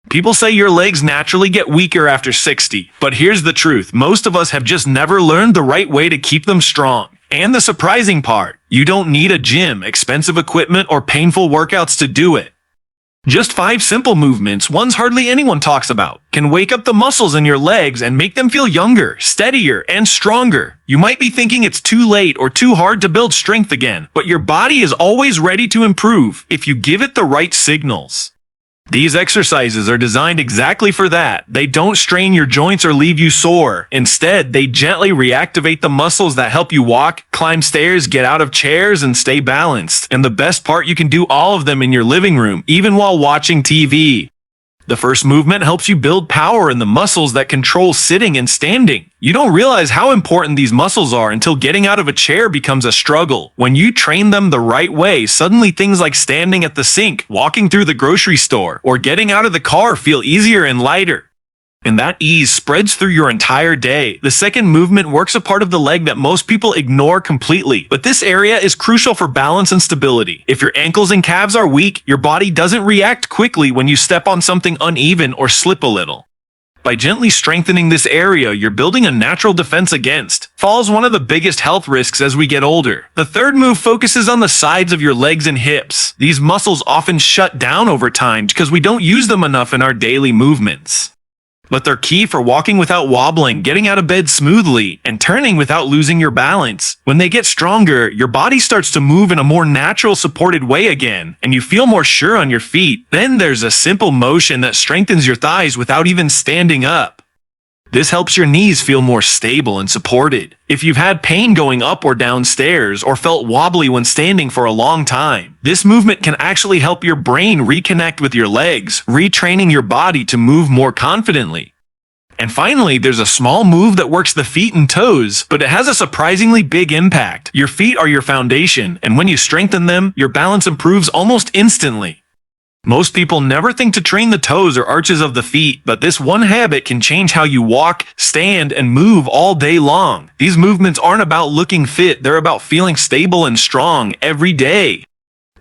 People say your legs naturally get weaker after 60, but here's the truth. Most of us have just never learned the right way to keep them strong. And the surprising part, you don't need a gym, expensive equipment, or painful workouts to do it. Just 5 simple movements, ones hardly anyone talks about, can wake up the muscles in your legs and make them feel younger, steadier, and stronger. You might be thinking it's too late or too hard to build strength again, but your body is always ready to improve if you give it the right signals. These exercises are designed exactly for that. They don't strain your joints or leave you sore. Instead, they gently reactivate the muscles that help you walk, climb stairs, get out of chairs, and stay balanced. And the best part, you can do all of them in your living room, even while watching TV. The first movement helps you build power in the muscles that control sitting and standing. You don't realize how important these muscles are until getting out of a chair becomes a struggle. When you train them the right way, suddenly things like standing at the sink, walking through the grocery store, or getting out of the car feel easier and lighter. And that ease spreads through your entire day. The second movement works a part of the leg that most people ignore completely, but this area is crucial for balance and stability. If your ankles and calves are weak, your body doesn't react quickly when you step on something uneven or slip a little. By gently strengthening this area, you're building a natural defense against falls, one of the biggest health risks as we get older. The third move focuses on the sides of your legs and hips. These muscles often shut down over time because we don't use them enough in our daily movements. But they're key for walking without wobbling, getting out of bed smoothly, and turning without losing your balance. When they get stronger, your body starts to move in a more natural, supported way again, and you feel more sure on your feet. Then there's a simple motion that strengthens your thighs without even standing up. This helps your knees feel more stable and supported. If you've had pain going up or down stairs or felt wobbly when standing for a long time, this movement can actually help your brain reconnect with your legs, retraining your body to move more confidently. And finally, there's a small move that works the feet and toes, but it has a surprisingly big impact. Your feet are your foundation, and when you strengthen them, your balance improves almost instantly. Most people never think to train the toes or arches of the feet, but this one habit can change how you walk, stand, and move all day long. These movements aren't about looking fit, they're about feeling stable and strong every day.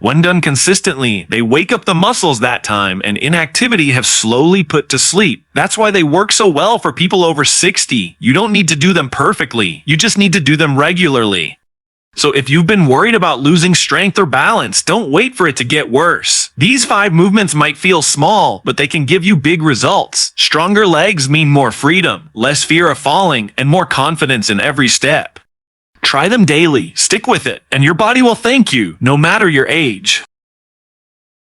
When done consistently, they wake up the muscles that time and inactivity have slowly put to sleep. That's why they work so well for people over 60. You don't need to do them perfectly, you just need to do them regularly. So if you've been worried about losing strength or balance, don't wait for it to get worse. These 5 movements might feel small, but they can give you big results. Stronger legs mean more freedom, less fear of falling, and more confidence in every step. Try them daily, stick with it, and your body will thank you, no matter your age.